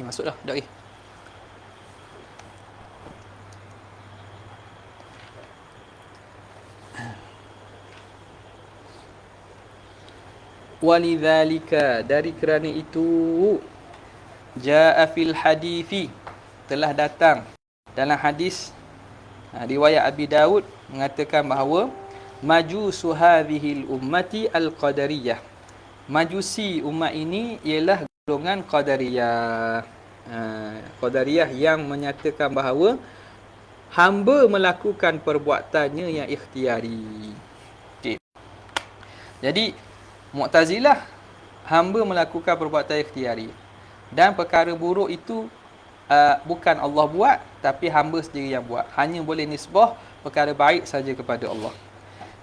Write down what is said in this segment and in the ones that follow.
Masuklah, dah. Walidzalika, dari kerana itu, jaa fil hadithi, telah datang dalam hadis riwayat Abi Daud mengatakan bahawa majusu hadhil ummati al-qadariyah. Majusi umat ini ialah golongan qadariyah. Qadariyah yang menyatakan bahawa hamba melakukan perbuatannya yang ikhtiari. Okay. Jadi Mu'tazilah, hamba melakukan perbuatan ikhtiari, dan perkara buruk itu bukan Allah buat, tapi hamba sendiri yang buat. Hanya boleh nisbah perkara baik saja kepada Allah.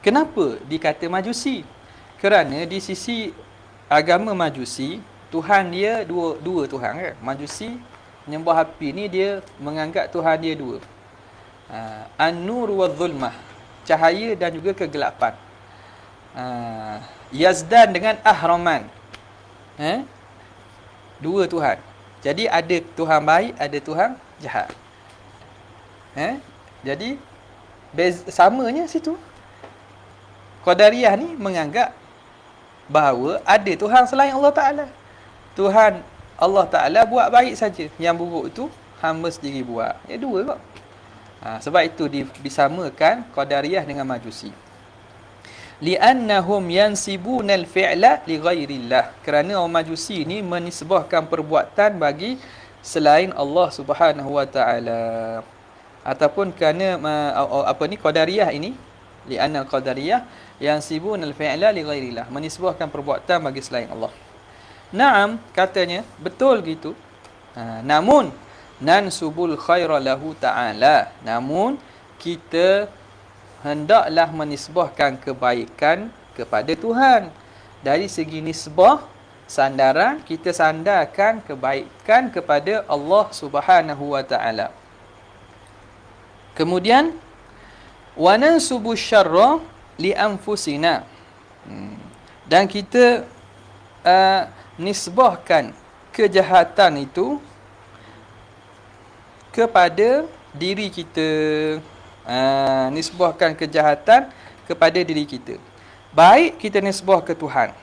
Kenapa dikata majusi? Kerana di sisi agama majusi, Tuhan dia dua Tuhan kan. Majusi menyembah api ni dia menganggap Tuhan dia dua. An-nur wa zulmah, cahaya dan juga kegelapan. Yazdan dengan Ahraman, dua Tuhan. Jadi ada Tuhan baik, ada Tuhan jahat. Jadi samanya situ. Qadariyah ni menganggap bahawa ada Tuhan selain Allah Ta'ala. Tuhan Allah Ta'ala buat baik saja, yang buruk itu hamba sendiri buat. Dua kok. Sebab itu disamakan Qadariyah dengan Majusi. Li'annahum yansibunal fi'la li ghairillah. Kerana orang Majusi ni menisbahkan perbuatan bagi selain Allah Subhanahu wa taala. Ataupun kerana Qadariyah ini, li'anna Qadariyah yansibunal fi'la li ghairillah, menisbahkan perbuatan bagi selain Allah. Naam, katanya betul gitu. Namun nansubul khaira lahu ta'ala. Namun kita hendaklah menisbahkan kebaikan kepada Tuhan. Dari segi nisbah, sandaran, kita sandarkan kebaikan kepada Allah Subhanahu wa taala. Kemudian wa nansubu syarra li anfusina. Dan kita nisbahkan kejahatan itu kepada diri kita. Nisbahkan kejahatan kepada diri kita. Baik kita nisbah ke Tuhan.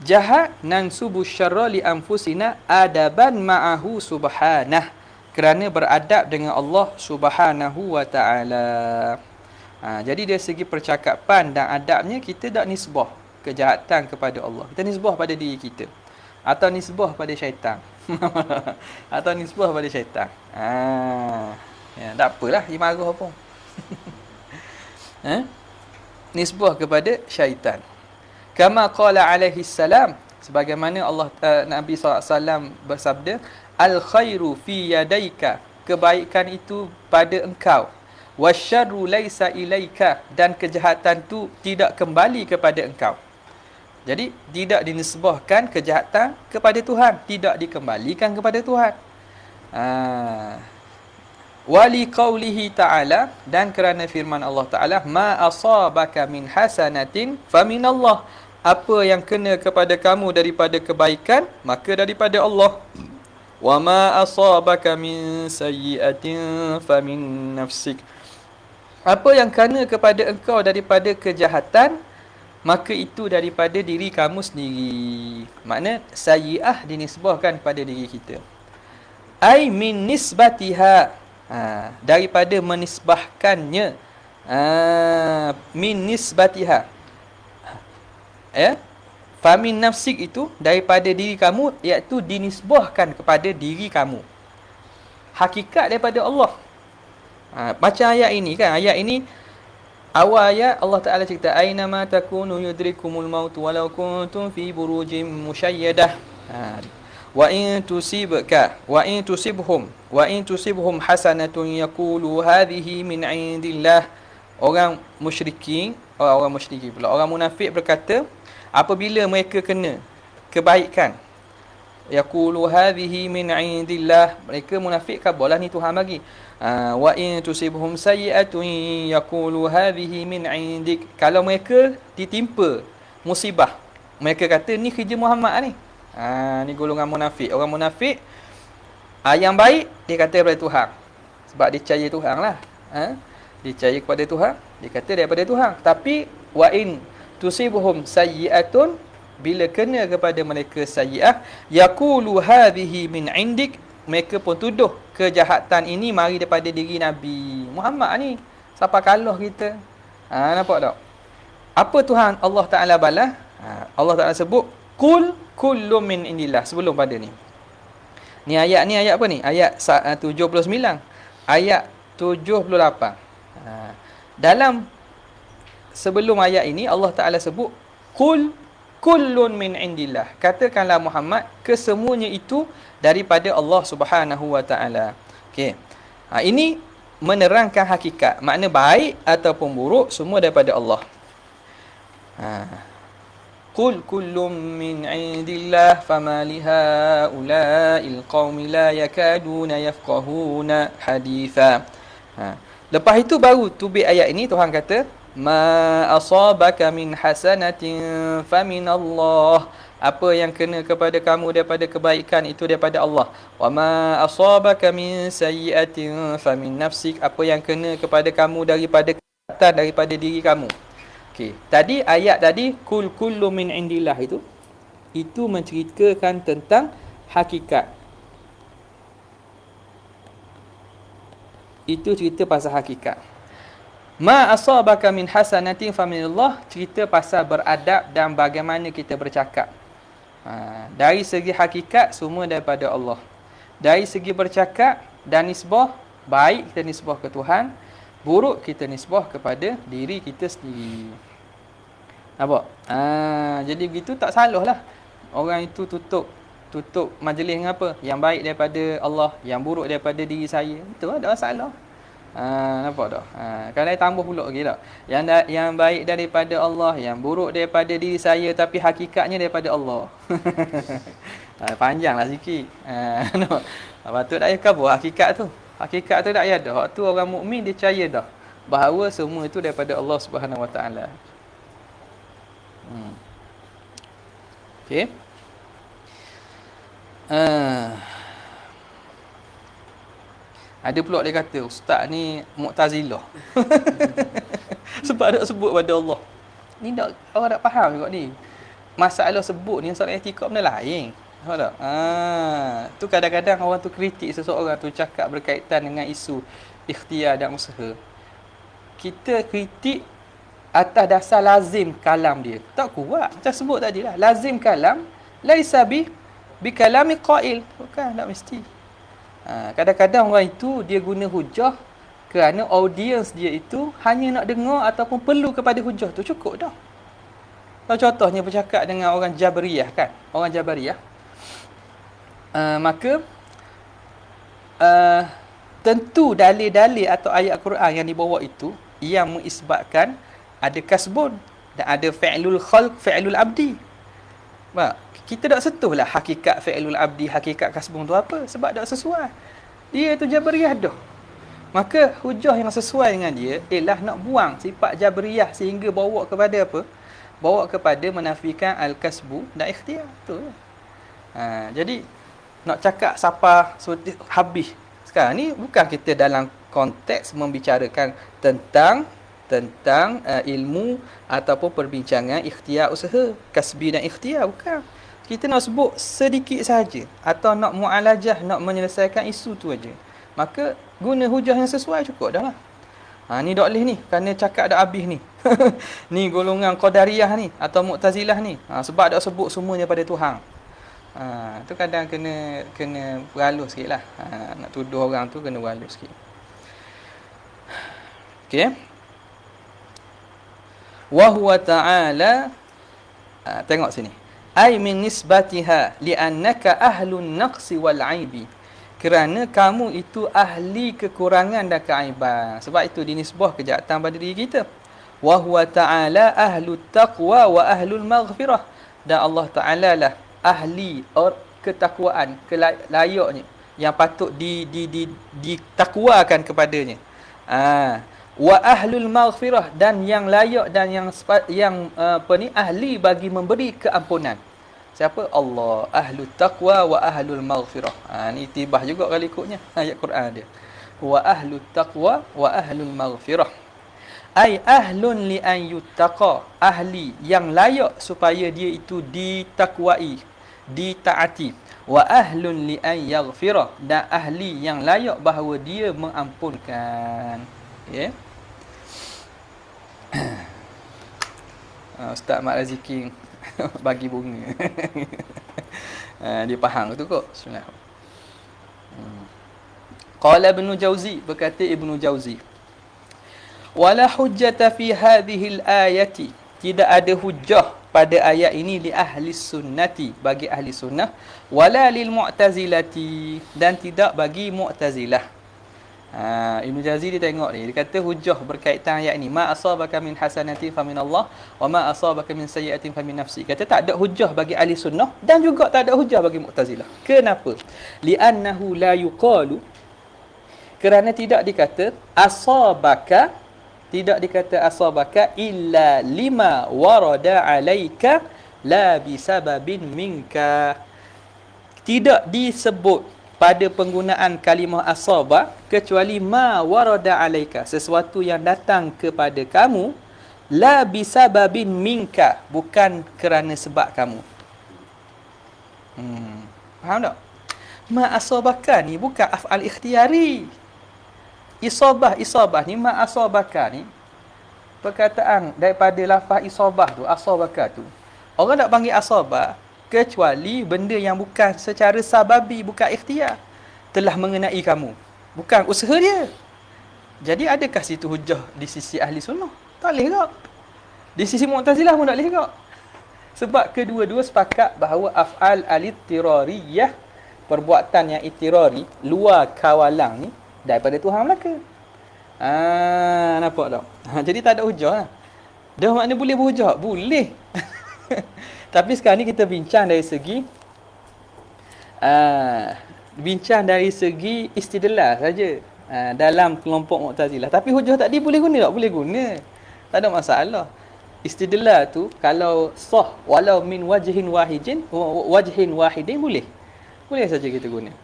Jahat nansubu syarra li anfusina adaban ma'ahu subhanah, kerana beradab dengan Allah Subhanahu wa taala. Jadi dari segi percakapan dan adabnya, kita tak nisbah kejahatan kepada Allah. Kita nisbah pada diri kita, atau nisbah pada syaitan. Atau nisbah pada syaitan. Tak apalah dia marah pun. Nisbah kepada syaitan. Kama qala alaihi salam, sebagaimana Nabi SAW bersabda, al khairu fi yadaika, kebaikan itu pada engkau, wasyarru laisa ilaika, dan kejahatan tu tidak kembali kepada engkau. Jadi tidak dinisbahkan kejahatan kepada Tuhan, tidak dikembalikan kepada Tuhan. Wali qawlihi ta'ala, dan kerana firman Allah Ta'ala, ma asabaka min hasanatin faminallah, apa yang kena kepada kamu daripada kebaikan, maka daripada Allah. Wa ma asabaka min sayyi'atin famin nafsik, apa yang kena kepada engkau daripada kejahatan, maka itu daripada diri kamu sendiri. Makna sayyi'ah dinisbahkan pada diri kita. Ai min nisbatiha, daripada menisbahkannya. Min nisbatiha, famin nafsik itu daripada diri kamu, iaitu dinisbahkan kepada diri kamu. Hakikat daripada Allah. Macam ayat ini kan, ayat ini awal ayat Allah Ta'ala cerita, aina ma takunu yudrikumul maut walau kuntum fi burujim musyayyadah. Wa in tusibhum hasanatun yaqulu hadhihi min indillah. Orang munafik berkata, apabila mereka kena kebaikan, yaqulu hadhihi min indillah, mereka munafik khabarlah ni Tuhan bagi. Wa in tusibhum sayyi'atun yaqulu hadhihi min indik, kalau mereka ditimpa musibah, mereka kata ni kerja Muhammad ni. Ni golongan munafik. Orang munafik, yang baik dia kata daripada Tuhan. Sebab dia percaya Tuhan lah. Dia percaya kepada Tuhan, dia kata daripada Tuhan. Tapi wa in tusibuhum sayyi'atun, bila kena kepada mereka sayyi'ah, yaqulu hadhihi min indik, mereka pun tuduh kejahatan ini mari daripada diri Nabi Muhammad ni. Siapa kalah kita? Nampak tak? Apa Tuhan Allah Ta'ala balas? Allah Ta'ala sebut kul kullu min indillah sebelum pada ni. Ni ayat apa ni? Ayat 79. Ayat 78. Dalam sebelum ayat ini Allah Ta'ala sebut kul kullun min indillah. Katakanlah Muhammad, kesemuanya itu daripada Allah Subhanahu wa Ta'ala. Okey. Ini menerangkan hakikat. Makna baik ataupun buruk semua daripada Allah. Qul kullum min indillah fama lihaula'il qaumi la yakaduna yafqahuna haditha. Lepas itu baru tubik ayat ini Tuhan kata ma asabaka min hasanatin faminallah, apa yang kena kepada kamu daripada kebaikan itu daripada Allah. Wa ma asabaka min sayyi'atin famin nafsik, apa yang kena kepada kamu daripada kejahatan daripada diri kamu. Okey, tadi ayat tadi kul kullu min indillah itu menceritakan tentang hakikat. Itu cerita pasal hakikat. Ma asabaka min hasanatin faminallah, cerita pasal beradab dan bagaimana kita bercakap. Dari segi hakikat semua daripada Allah. Dari segi bercakap dan nisbah, baik kita nisbah ke Tuhan, buruk kita nisbah kepada diri kita sendiri. Nampak? Jadi begitu tak salah lah. Orang itu tutup majlis dengan apa? Yang baik daripada Allah, yang buruk daripada diri saya. Itu lah, tak salah. Nampak tak? Kalau tambah pula lagi tak? Yang baik daripada Allah, yang buruk daripada diri saya, tapi hakikatnya daripada Allah. Panjanglah sikit. Patut tak payah kabur hakikat tu. Hakikat tu tak payah dah. Waktu orang mukmin dia percaya dah bahawa semua itu daripada Allah Subhanahu Wa Taala. Okey. Ada pula dia kata ustaz ni Mu'tazilah. Sebab tak sebut pada Allah. Ni tak, orang tak faham juga ni. Masalah sebut ni masalah etika benda lain. Faham tak? Tu kadang-kadang orang tu kritik seseorang tu cakap berkaitan dengan isu ikhtiar dan usaha. Kita kritik atas dasar lazim kalam dia. Tak kuat. Macam sebut tadi lah. Lazim kalam laisa bi kalami qail. Bukan, tak mesti. Kadang-kadang orang itu dia guna hujah kerana audiens dia itu hanya nak dengar ataupun perlu kepada hujah tu, cukup dah. Kalau contohnya bercakap dengan orang Jabariyah kan, orang Jabariyah, maka tentu dalil-dalil atau ayat Quran yang dibawa itu yang mengisbatkan ada kasbun dan ada fi'lul khalq, fi'lul abdi. Kita tak sentuhlah hakikat fi'lul abdi, hakikat kasbun tu apa, sebab tak sesuai. Dia tu Jabariyah dah. Maka hujah yang sesuai dengan dia ialah nak buang sifat Jabariyah sehingga bawa kepada apa? Bawa kepada menafikan al-kasbu dan ikhtiar tu. Jadi nak cakap siapa habis. Sekarang ni bukan kita dalam konteks membicarakan tentang ilmu ataupun perbincangan ikhtiar usaha, kasbi dan ikhtiar, bukan. Kita nak sebut sedikit saja atau nak mu'alajah, nak menyelesaikan isu tu aja. Maka guna hujah yang sesuai cukup dah lah. Ni tak boleh ni, kerana cakap dah habis ni. Ni golongan Qadariyah ni atau Mu'tazilah ni. Sebab tak sebut semuanya pada Tuhan. Tu kadang kena berhalus sikit lah. Nak tuduh orang tu kena berhalus sikit. Okey. Wa huwa ta'ala, tengok sini. Ai min nisbatiha li'annaka ahlun naqsi wal aibi, kerana kamu itu ahli kekurangan dan keaiban. Sebab itu dinisbah kejahatan pada diri kita. Wa huwa ta'ala ahlut taqwa wa ahlul maghfirah, dan Allah Ta'ala lah ahli ketakwaan, layaknya yang patut ditakwakan kepadanya. Wa ahlul maghfirah, dan yang layak dan yang ahli bagi memberi keampunan. Siapa? Allah. Ahlul taqwa wa ahlul maghfirah. Ni tibah juga kali ikutnya ayat Quran dia. Wa ahlut taqwa wa ahlul maghfirah. Ai ahlun li an yuttaqa. Ahli yang layak supaya dia itu ditakwai, ditaati. Wa ahlun li an yaghfirah. Dan ahli yang layak bahawa dia mengampunkan. Ya. Ustaz Mak Raziki bagi bunga. Dia faham tu kok. Bismillah. Qala Ibnu Jauzi, berkata Ibnu Jauzi, wala hujjata fi hadhihi al-ayati, tidak ada hujjah pada ayat ini li ahli sunnati, bagi ahli sunnah, wala lil mu'tazilati, dan tidak bagi mu'tazilah. Ibnu Jauzi dia tengok ni, dia kata hujjah berkaitan ayat ni, ma asabaka min hasanatin fa min Allah wa ma asabaka min sayyi'atin fa min nafsi. Kata tak ada hujjah bagi ahli sunnah dan juga tak ada hujjah bagi mu'tazilah. Kenapa? Li'annahu la yuqalu, kerana tidak dikata asabaka, tidak dikata asabaka illa lima warada alaika la bisababin minka. Tidak disebut pada penggunaan kalimah asaba kecuali ma warada alaika, sesuatu yang datang kepada kamu, la bisababin minka, bukan kerana sebab kamu. Faham tak? Ma asabaka ni bukan af'al ikhtiyari. Isabah ni ma asabaka ni perkataan daripada lafaz isabah tu, asabaka tu. Orang tak panggil asabah kecuali benda yang bukan secara sababi, bukan ikhtiar, telah mengenai kamu, bukan usaha dia. Jadi adakah situ hujah di sisi ahli sunnah? Tak boleh tak. Di sisi mu'tazilah pun tak boleh tak. Sebab kedua-dua sepakat bahawa af'al al-ittirariyah, perbuatan yang ittirari, luar kawalan ni, daripada Tuhan Melaka. Nampak tak? Jadi tak ada hujah lah. Dah makna boleh berhujah? Boleh. Tapi sekarang ni kita bincang dari segi istidlal saja dalam kelompok Mu'tazilah. Tapi hujah tadi boleh guna tak? Boleh guna. Tak ada masalah. Istidlal tu kalau sah walau min wajhin wahidin boleh. Boleh saja kita guna.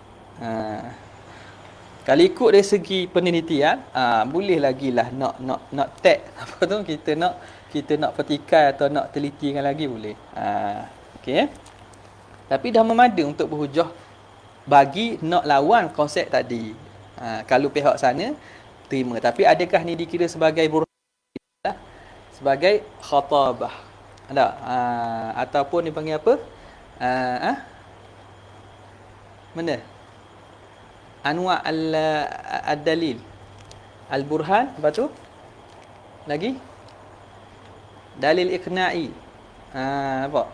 Kalau ikut dari segi penelitian, boleh lagi lah nak tag apa tu, kita nak petikai atau nak telitikan lagi boleh. Okey. Tapi dah memada untuk berhujah bagi nak lawan konsep tadi. Kalau pihak sana terima, tapi adakah ni dikira sebagai burhan, sebagai khatabah? Ada ataupun dipanggil apa? Mana? Anwa' al-dalil. Al-burhan, apa tu? Lagi? Dalil iqna'i. Apa?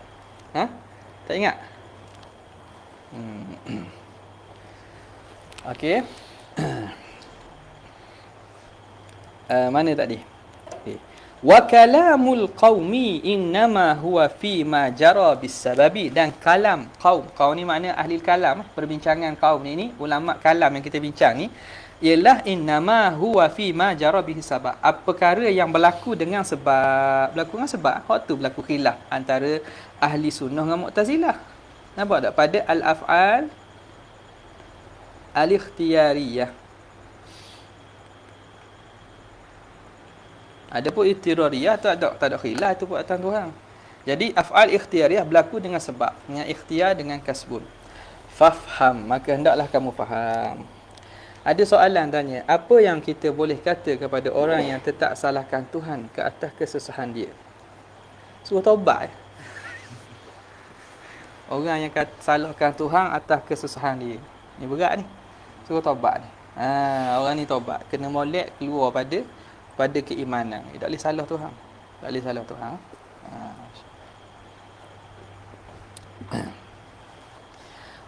Tak ingat? Okey. Mana tadi? Okay. Wa kalamul qaumi innama huwa fi ma jara bisababi, dan kalam qaum. Qaum ni makna ahli kalam, perbincangan kaum ni ulama kalam yang kita bincang ni ialah innama huwa fi ma jara bihi sabab. Perkara yang berlaku dengan sebab. Berlaku dengan sebab. Waktu berlaku khilaf antara ahli sunnah dengan Mu'tazilah. Nampak tak? Pada al-af'al al-ikhtiyariyah. Ada pun ittirariyah, tak ada khilaf, itu perbuatan Tuhan. Jadi af'al ikhtiyariyah berlaku dengan sebab, dengan ikhtiar, dengan kasbun. Fafham, maka hendaklah kamu faham. Ada soalan tanya, apa yang kita boleh kata kepada orang yang tetap salahkan Tuhan ke atas kesusahan dia? Suruh taubat. Orang yang salahkan Tuhan atas kesusahan dia. Ni berat ni. Suruh taubat ni. Orang ni taubat, kena molek keluar pada keimanan. Tak boleh salah Tuhan. Tak boleh salah Tuhan.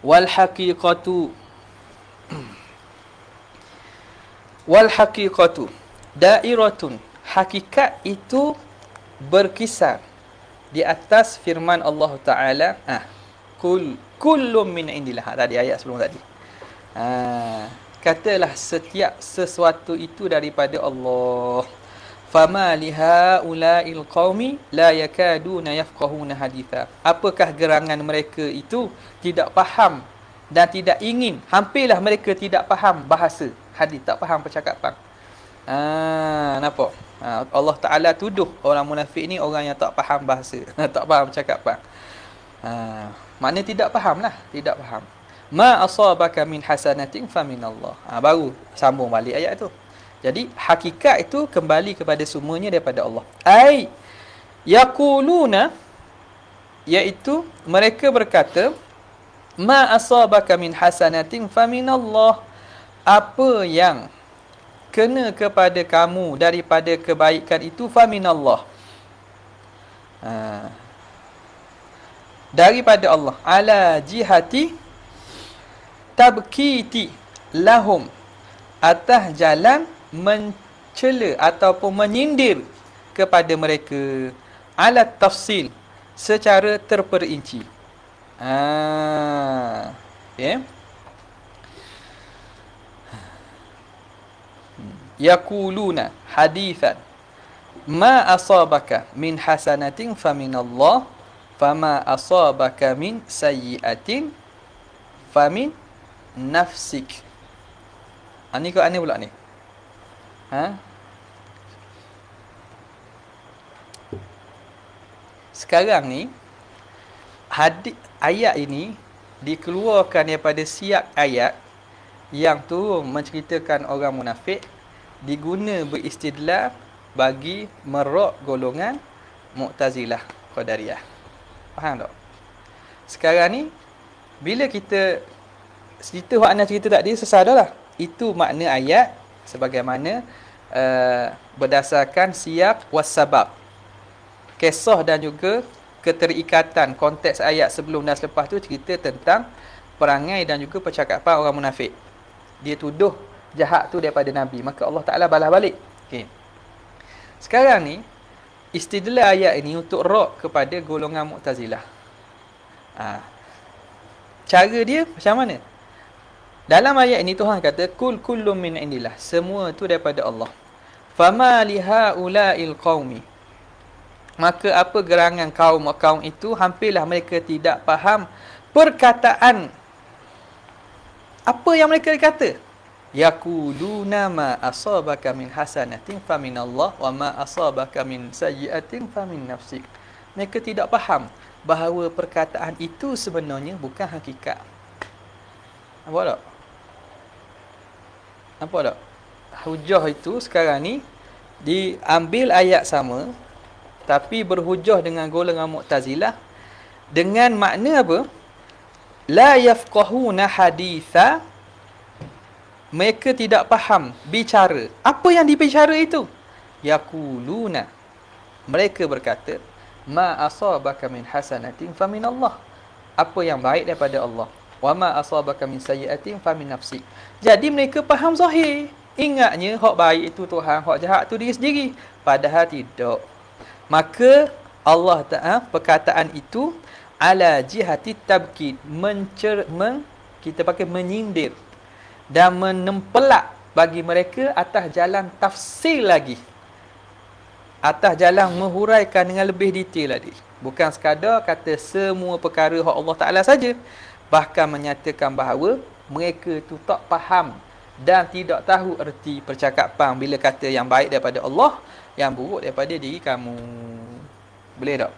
Wal haqiqatu dairatun, hakikat itu berkisar di atas firman Allah Ta'ala, kullum min indillah. Tadi ayat sebelum tadi. Katalah setiap sesuatu itu daripada Allah. Fama lihaula'il qaumi la yakaduna yafqahuna haditha. Apakah gerangan mereka itu tidak faham dan tidak ingin, hampirlah mereka tidak faham bahasa hadis, tak faham percakapan. Nampak? Allah Ta'ala tuduh orang munafik ni orang yang tak faham bahasa, tak faham percakapan. Maknanya tidak faham lah, tidak faham. Ma asabaka min hasanatin faminallah. Baru sambung balik ayat tu. Jadi hakikat itu kembali kepada semuanya daripada Allah. Ai yaquluna, iaitu mereka berkata, ma asabaka min hasanatin faminallah. Apa yang kena kepada kamu daripada kebaikan itu faminallah. Daripada Allah. Ala jihati tabkiti lahum, atas jalan mencela ataupun menyindir kepada mereka, alat tafsil, secara terperinci. Okay. Yaquluna hadithan ma asabaka min hasanatin faminallah, fama asabaka min sayyi'atin famin nafsik. Ni kau aneh pula ni. Sekarang ni ayat ini dikeluarkan daripada siap ayat yang tu menceritakan orang munafik, diguna beristidlal bagi merok golongan Mu'tazilah Qadariyah. Faham tak? Sekarang ni bila kita cerita hak ana cerita tadi sesadarlah, itu makna ayat sebagaimana berdasarkan siyak was-sabab, kisah dan juga keterikatan konteks ayat sebelum dan selepas tu cerita tentang perangai dan juga percakapan orang munafik. Dia tuduh jahat tu daripada Nabi, maka Allah Ta'ala balas balik. Okay. Sekarang ni istidlal ayat ini untuk rok kepada golongan Mu'tazilah. Cara dia macam mana? Dalam ayat ini Tuhan kata kul kullum min indillah, semua tu daripada Allah. Fama lihaula'il qaumi, maka apa gerangan kaum itu, hampirlah mereka tidak faham perkataan apa yang mereka kata. Yaquluna ma asabaka min hasanatin faminallah wa ma asabaka min sayyi'atin famin nafsik. Mereka tidak faham bahawa perkataan itu sebenarnya bukan hakikat. Nampak tak? Nampak tak? Hujah itu sekarang ni diambil ayat sama tapi berhujah dengan golongan Mu'tazilah dengan makna apa? La yafqahuna haditha, mereka tidak faham bicara. Apa yang dibicara itu? Yaquluna, mereka berkata, ma asabaka min hasanatin faminallah, apa yang baik daripada Allah. Wa ma asabaka min sayyi'atin famin nafsik. Jadi mereka faham zahir. Ingatnya hak baik itu Tuhan, hak jahat itu diri sendiri. Padahal tidak. Maka Allah Ta'ala perkataan itu ala jihati tabkid, kita pakai menyindir dan menempelak bagi mereka atas jalan tafsir lagi, atas jalan menghuraikan dengan lebih detail lagi. Bukan sekadar kata semua perkara hak Allah Ta'ala saja, bahkan menyatakan bahawa mereka itu tak faham dan tidak tahu erti percakapan bila kata yang baik daripada Allah, yang buruk daripada diri kamu. Boleh tak?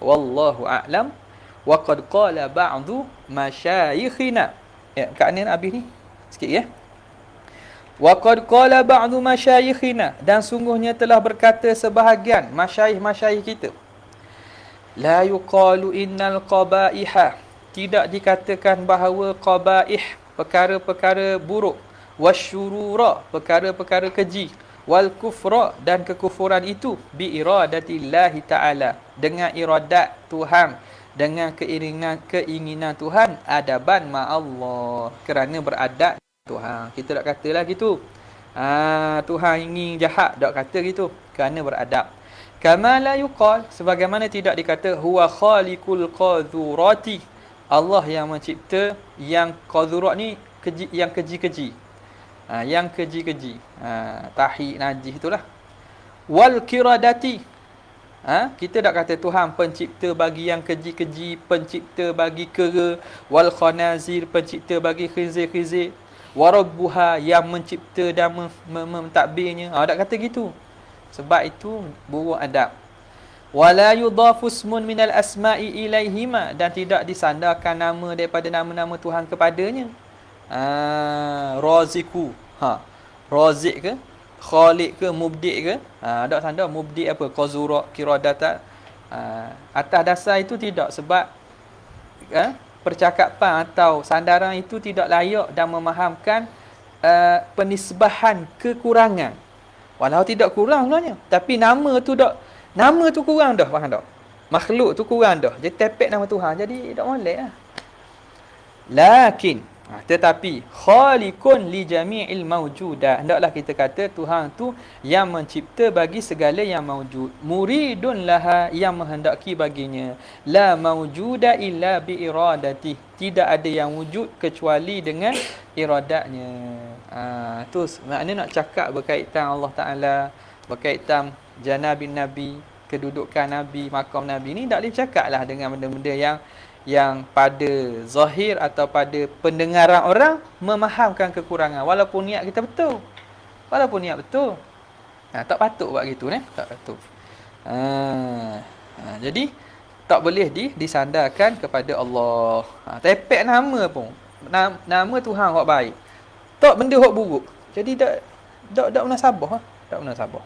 Wallahu a'lam. Wa qad qala ba'du masyayikhina. Ya, kat ni habis ni sikit ya. Wa qad qala ba'du masyayikhina, dan sungguhnya telah berkata sebahagian masyayikh kita. La yuqalu innal qabaiha, tidak dikatakan bahawa qabaih, perkara-perkara buruk, wasyurura, perkara-perkara keji, wal kufra, dan kekufuran itu bi iradatillahi ta'ala, dengan iradat Tuhan, dengan keinginan Tuhan, adaban ma'allah, kerana beradab Tuhan. Kita tak katalah gitu. Tuhan ingin jahat, tak kata gitu, kerana beradab. Kama la yuqal, sebagaimana tidak dikata huwa khaliqul qadhurati, Allah yang mencipta yang qadhurat ni keji, yang keji-keji. Yang keji-keji. Tahi najis itulah. wal qiradati. Kita tak kata Tuhan pencipta bagi yang keji-keji, pencipta bagi kera, wal khanazir, pencipta bagi khinzir-khinzir, wa rabbuha, yang mencipta dan mentadbirnya. Tak kata gitu. Sebab itu buruk adab. Wala yudafu ismun minal asma'i ilaihima, dan tidak disandarkan nama daripada nama-nama Tuhan kepadanya. Raziku, Razik ke, Khaliq ke, Mubdi' ke, tak sandar Mubdi' apa, Qazura, Qiradata. Atas dasar itu tidak, sebab percakapan atau sandaran itu tidak layak dan memahamkan penisbahan kekurangan. Walau tidak kurang sebenarnya, tapi nama tu kurang dah, faham tak? Makhluk tu kurang dah. Jadi tepek nama Tuhan, jadi tak molek lah. Lakin, tetapi khaliqun li jami'il mawjudah, hendaklah kita kata Tuhan tu yang mencipta bagi segala yang mawjud, muridun laha, yang menghendaki baginya, la mawjuda illa bi iradati, tidak ada yang wujud kecuali dengan iradatnya. Tu maknanya nak cakap berkaitan Allah Taala, berkaitan janabin Nabi, kedudukan Nabi, makam Nabi ni, tak boleh cakap lah dengan benda-benda yang pada zahir atau pada pendengaran orang memahamkan kekurangan, walaupun niat kita betul. Tak patut buat gitu, tak patut. Jadi tak boleh disandarkan kepada Allah. Tepek nama pun, nama Tuhan hak baik, tak benda hak buruk. Jadi tak munasabah, tak munasabah.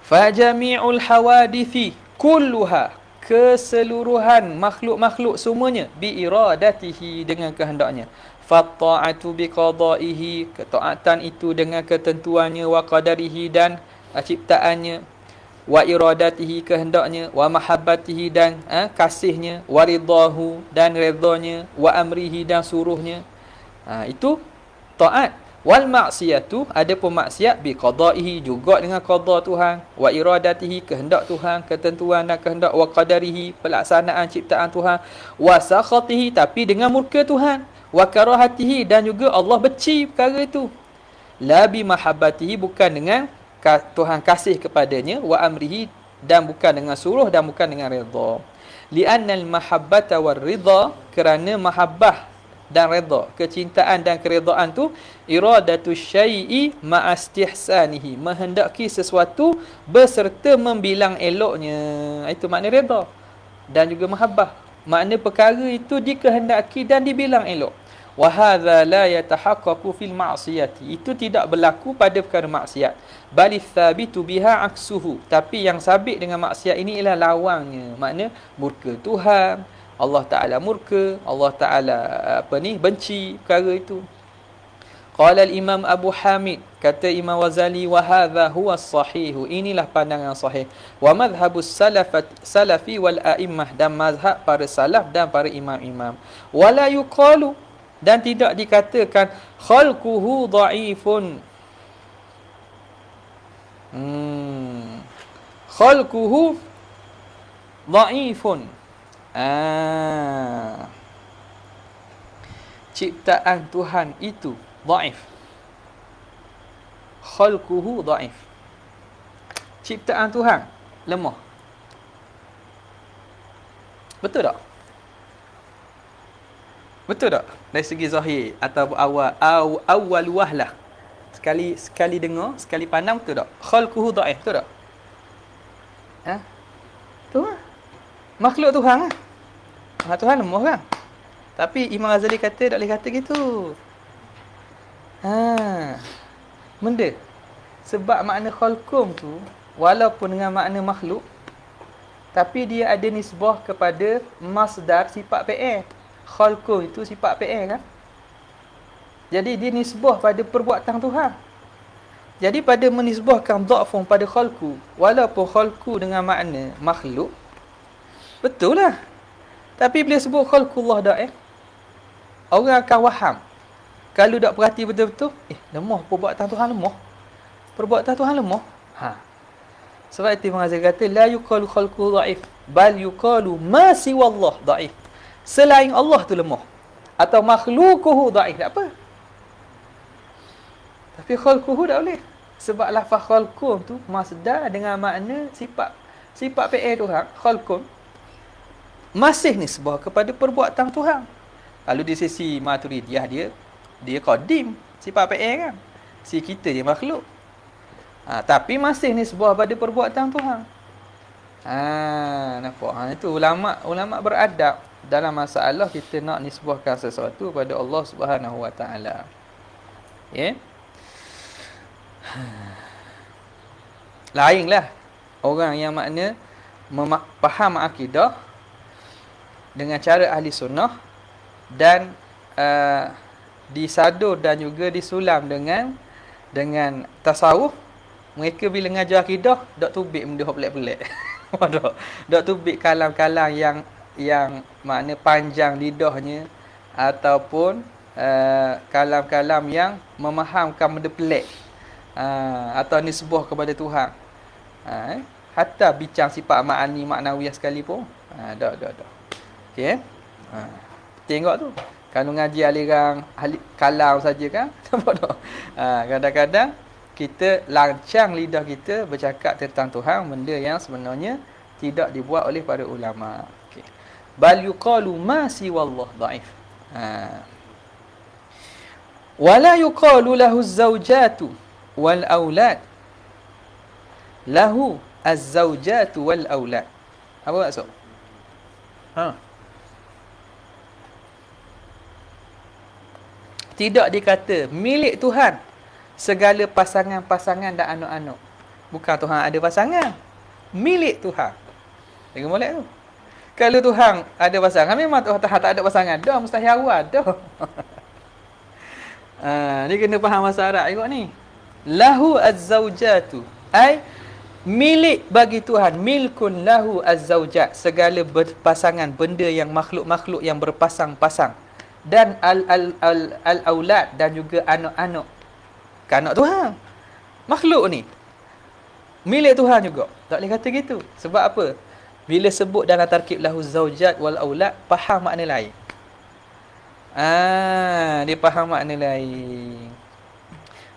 Fa jami'ul hawadithi kulluha, keseluruhan makhluk-makhluk semuanya, bi iradatihi, dengan kehendaknya. Fatta'atu bi qada'ihi, ketaatan itu dengan ketentuannya, wa qadarihi, dan ciptaannya, wa iradatihi, kehendaknya, wa mahabbatihi, dan kasihnya, wa ridahu, dan redanya, wa amrihi, dan suruhnya. Itu taat. Wal maksiyatu, ada pun maksiat, bi qada'ihi, juga dengan qada Tuhan, wa iradatihi, kehendak Tuhan, ketentuan dan kehendak, wa qadarihi, pelaksanaan ciptaan Tuhan, wa sakhatihi, tapi dengan murka Tuhan, wa karahatihi, dan juga Allah benci perkara itu. La bi mahabbatihi, bukan dengan Tuhan kasih kepadanya, wa amrihi, dan bukan dengan suruh, dan bukan dengan redha. Li'annal mahabbata war ridha, kerana mahabbah dan redha, kecintaan dan keredaan tu, iradatu syai'i ma'astihsanihi, menghendaki sesuatu beserta membilang eloknya. Itu makna redha dan juga mahabbah. Makna perkara itu dikehendaki dan dibilang elok. Wa hadza la yatahaqqaqu fil ma'siyati, itu tidak berlaku pada perkara maksiat. Bali tsabitu biha aksuhu, tapi yang sabit dengan maksiat ini ialah lawangnya. Makna murka Tuhan, Allah Ta'ala murka, Allah Ta'ala benci perkara itu. Qala al-Imam Abu Hamid, kata Imam Ghazali, wa hadha huwa as-sahih, inilah pandangan sahih. Wa madhhabus salafi wal a'immah, dan mazhab para salaf dan para imam-imam. Wala yuqalu, dan tidak dikatakan khalquhu dha'ifun. Khalquhu dha'ifun. Ciptaan Tuhan itu dhaif. Khalquhu dhaif, ciptaan Tuhan lemah. Betul tak? Betul tak? Dari segi zahir atau awal wahlah, sekali dengar, sekali pandang, betul tak? Khalquhu dhaif, betul tak? Tu makhluk Tuhan Tuhan lemah kan? Tapi Imam Ghazali kata tak boleh kata gitu. Benda. Sebab makna khalqum tu, walaupun dengan makna makhluk, tapi dia ada nisbah kepada masdar sifat fi'il. Khalqum itu sifat fi'il kan? Jadi dia nisbah pada perbuatan Tuhan. Jadi pada menisbahkan dha'fun pada khalqu, walaupun khalqu dengan makna makhluk, betul lah. Tapi bila sebut khalqullah da'if, orang akan faham. Kalau tak perhati betul-betul, lemah perbuatan Tuhan, lemah. Perbuatan Tuhan lemah. Sebab itu Imam Ghazali kata, la yuqalu khalqu dha'if, bal yuqalu ma siwallah dha'if. Selain Allah tu lemah. Atau makhluquhu dha'if, tak apa. Tapi khalquhu tak boleh. Sebab lafaz khalqum tu masdar dengan makna sifat fi'il Tuhan, khalqum, masih nisbah kepada perbuatan Tuhan. Kalau di sisi Maturidiyah dia qadim, sifat fi'il kan. Si kita dia makhluk. Tapi masih nisbah pada perbuatan Tuhan. Nampak? Itu ulama beradab dalam masalah kita nak nisbahkan sesuatu pada Allah Subhanahu Wa Taala. Ya. Lainlah orang yang makna faham akidah dengan cara ahli sunnah dan disadur dan juga disulam dengan tasawuf. Mereka bila ngajar akidah dok tubik benda pelik-pelik. Dok tubik kalam-kalam yang makna panjang lidahnya, ataupun kalam-kalam yang memahamkan benda pelik, atau nisbah kepada Tuhan. Hatta bincang sifat ma'ani maknawiyah sekalipun. Dah. Okey. Tengok tu. Kalau ngaji aliran kalam saja kan. Nampak tak? Kadang-kadang kita lancang lidah kita bercakap tentang Tuhan, benda yang sebenarnya tidak dibuat oleh para ulama. Okey. Bal yuqalu ma siwallah dhaif. Wala yuqalu lahu az-zawjatu wal aulad. Lahu az-zawjatu wal aulad. Apa maksud? Tidak dikata milik Tuhan segala pasangan-pasangan dan anak-anak. Bukan Tuhan ada pasangan. Milik Tuhan. Jangan molek tu. Kalau Tuhan ada pasangan, memang Tuhan tak ada pasangan. Dah mustahil awal dah. Ni kena faham bahasa Arab juga ni. Lahu az-zawjatu, ai milik bagi Tuhan, milkun lahu az-zawjat, segala berpasangan, benda yang makhluk-makhluk yang berpasang-pasang, dan al-aulad, dan juga anak-anak. Anak Tuhan, makhluk ni milik Tuhan juga. Tak boleh kata gitu. Sebab apa? Bila sebut dalam tarkib lahu az-zawjat wal aulad, faham makna lain. Dia faham makna lain.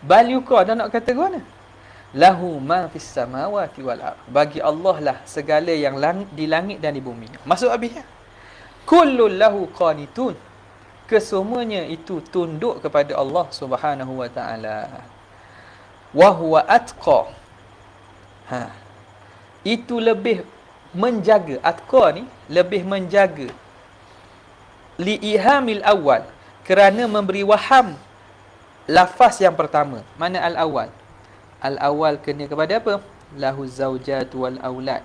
Bal yuqa, dah nak kata mana? Lahu ma fis samawati wal ard. Bagi Allah lah segala yang di langit dan di bumi. Maksud habis. Kullul lahu qanitun. Kesemuanya itu tunduk kepada Allah Subhanahu wa taala. Wa huwa atqa. Itu lebih menjaga. Atqa ni lebih menjaga. Li ihamil awal, kerana memberi waham lafaz yang pertama. Mana al-awwal? Al-awwal kena kepada apa? Lahu zawjatu wal aulad.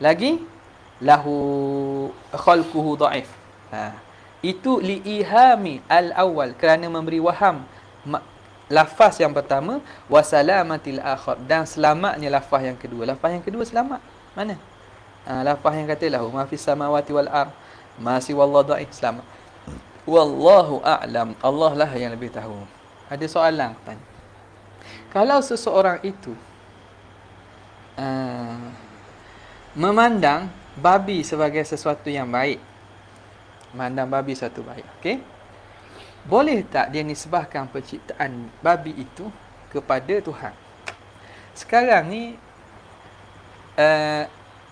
Lagi lahu khalquhu dhaif. Itu liihami al-awwal, kerana memberi waham lafaz yang pertama, wasalamatil akhar, dan selamatnya lafaz yang kedua. Lafaz yang kedua selamat. Mana? Lafaz yang kata lahu ma fis samawati wal ard, ma siwallahu dhaif, selamat. Wallahu a'lam. Allah lah yang lebih tahu. Ada soalan tanya. Kalau seseorang itu memandang babi sebagai sesuatu yang baik, memandang babi satu baik, okey? Boleh tak dia nisbahkan penciptaan babi itu kepada Tuhan? Sekarang ni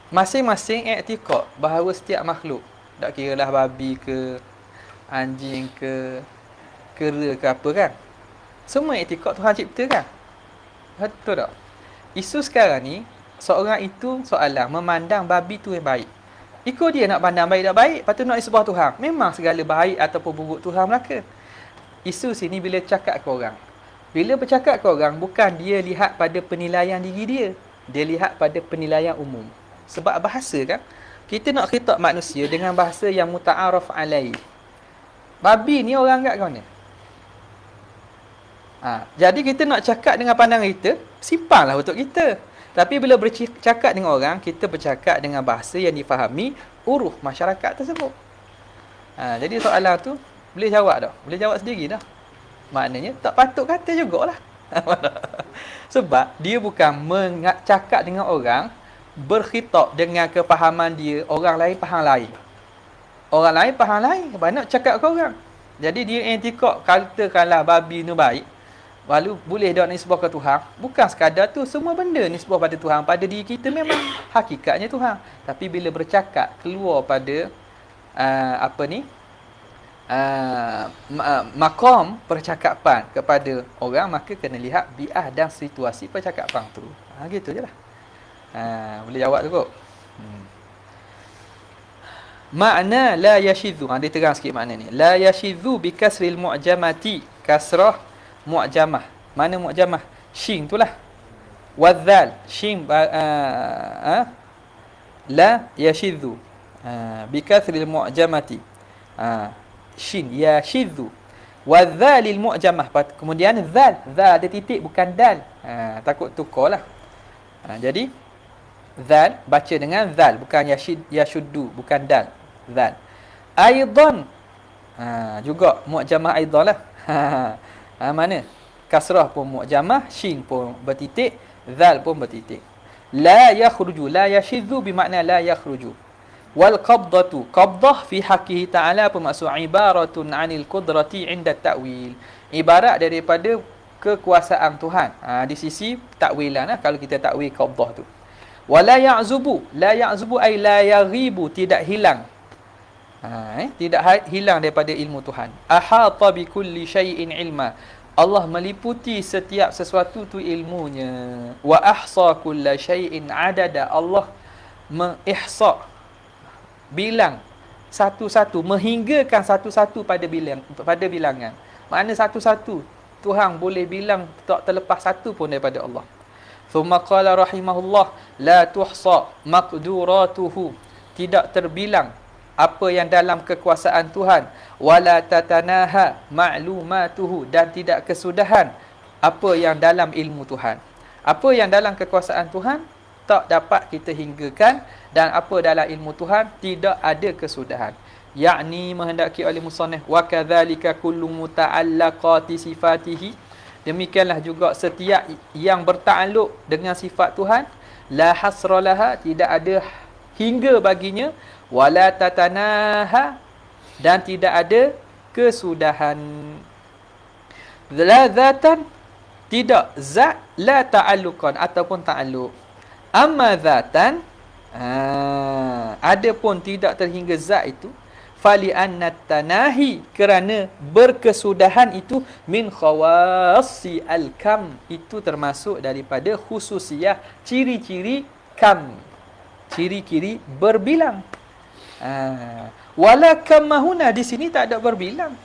masing-masing i'tikad bahawa setiap makhluk, tak kiralah babi ke, anjing ke, kera ke apa kan, semua i'tikad Tuhan cipta kan? Betul tak? Isu sekarang ni, seorang itu soalan memandang babi tu yang baik. Ikut dia nak pandang baik tak baik, lepas tu nak isbah Tuhan. Memang segala baik ataupun buruk Tuhan belaka. Isu sini bila cakap ke orang. Bila bercakap ke orang, bukan dia lihat pada penilaian diri dia. Dia lihat pada penilaian umum. Sebab bahasa kan, kita nak khitab manusia dengan bahasa yang muta'araf alaih. Babi ni orang kat mana? Jadi kita nak cakap dengan pandangan kita, simpanlah untuk kita. Tapi bila bercakap dengan orang, kita bercakap dengan bahasa yang difahami uruh masyarakat tersebut. Jadi soalan tu boleh jawab dah. Boleh jawab sendiri dah. Maknanya tak patut kata jugalah. Sebab dia bukan cakap dengan orang, berkhitab dengan kefahaman dia, orang lain faham lain. Orang lain faham lain. Banyak cakap ke orang. Jadi dia i'tikad katakanlah babi ni baik. Lalu boleh dak nisbah ke Tuhan, bukan sekadar tu semua benda nisbah pada Tuhan. Pada diri kita memang hakikatnya Tuhan. Tapi bila bercakap keluar pada apa ni? Maqam percakapan kepada orang, maka kena lihat bi'ah dan situasi percakapan tu. Gitu je lah. Boleh jawab tu kot. Makna la yashidhu. Dia terang sikit makna ni. La yashidhu bi kasril mu'jamati. Kasrah mu'jamah. Mana mu'jamah? Shin tu lah. Wadzal. Shin la yashidhu. Bi kasril mu'jamati. Shin yashidhu. Wadzalil mu'jamah. Kemudian zal. Zal ada titik bukan dal. Takut tukar lah. Jadi zal baca dengan zal, bukan yashuddu, bukan dal. Zal. Aidan. Juga mu'jamah aidan lah. Mana? Kasrah pun mu'jamah, shin pun bertitik, zal pun bertitik. La yakhruju, la yashidhu bermakna la yakhruju. Wal qabdatu, qabdah fi haqqihi ta'ala bermaksud ibaratun 'anil qudrati 'inda ta'wil. Ibarat daripada kekuasaan Tuhan. Di sisi takwilan lah, kalau kita takwil qabdah tu. Wala ya'zubu, la ya'zubu ay la yaghibu, tidak hilang. Tidak hilang daripada ilmu Tuhan. Ahata bi kulli syai'in ilma. Allah meliputi setiap sesuatu tu ilmunya. Wa ahsa kulla syai'in adada. Allah mengihsa, bilang satu-satu, menghinggakan satu-satu pada bilangan. Makna satu-satu Tuhan boleh bilang, tak terlepas satu pun daripada Allah. Thumma qala rahimahullah la tuhsa maqduratuhu, tidak terbilang apa yang dalam kekuasaan Tuhan, wala tatanaha ma'lumatuhu, dan tidak kesudahan apa yang dalam ilmu Tuhan. Apa yang dalam kekuasaan Tuhan tak dapat kita hinggakan, dan apa dalam ilmu Tuhan tidak ada kesudahan. Yakni menghendaki oleh musannif, wa kadzalika kullu muta'allaqati sifatihi, demikianlah juga setiap yang bertakluk dengan sifat Tuhan, la hasralaha, tidak ada hingga baginya, wala tatanaha, dan tidak ada kesudahan. La zatan, tidak zat, la ta'alluqan, ataupun ta'alluq. Amma zatan, adapun tidak terhingga zat itu, fali anna tanahi, kerana berkesudahan itu, min khawassi al-kam, itu termasuk daripada khususiyah, ciri-ciri kam, ciri-ciri berbilang. Wala kamahuna, di sini tak ada berbilang.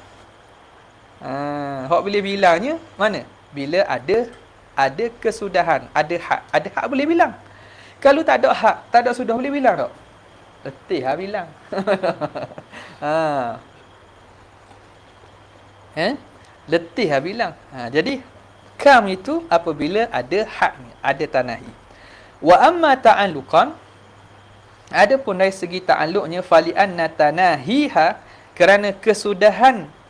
Hak boleh bilangnya mana? Bila ada kesudahan, ada hak boleh bilang. Kalau tak ada hak, tak ada sudah, boleh bilang tak? Letih lah bilang. Letih lah bilang. Jadi kam itu apabila ada hak, ada tanahi. Wa amma ta'alluqan, adapun dari segi ta'alluqnya, fali anna tanahiha, kerana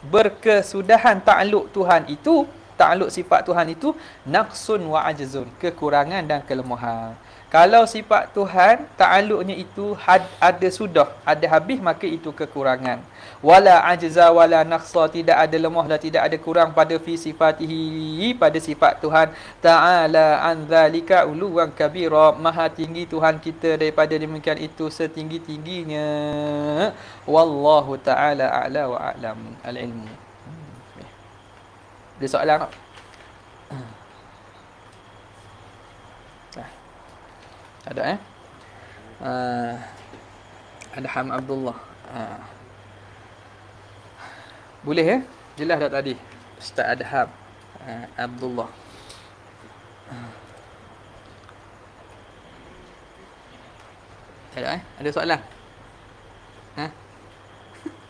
berkesudahan ta'alluq Tuhan itu, ta'alluq sifat Tuhan itu, naqsun wa ajzun, kekurangan dan kelemahan. Kalau sifat Tuhan ta'alluqnya itu ada sudah, ada habis, maka itu kekurangan. Wala ajza wala naqsa, tidak ada lemah dan tidak ada kurang pada fi sifatihi, pada sifat Tuhan. Ta'ala an dzalika uluwan kabira, maha tinggi Tuhan kita daripada demikian itu setinggi-tingginya. Wallahu ta'ala a'la wa a'lam. Al-ilmu. Ada soalan tak? Ada Adham Abdullah. Boleh jelas dah tadi Ustaz Adham Abdullah. Ada soalan?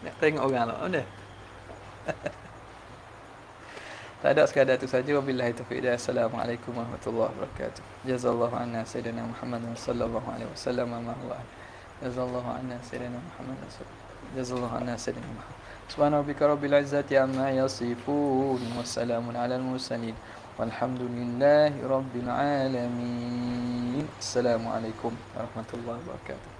Nak tengok orang tak? Ada? Tak ada, sekadar itu saja. Wabillahi taufiq. Assalamualaikum warahmatullahi wabarakatuh. Jazallahu anna sayyidina Muhammadan sallallahu alaihi wasallam ma huwa. Jazallahu anna sayyidina Muhammadan jazallahu anna sayyidina Muhammad. Subhana rabbika rabbil izzati amma yasifun, wassalamun alal mursalin, walhamdulillahi rabbil alamin. Assalamualaikum warahmatullahi wabarakatuh.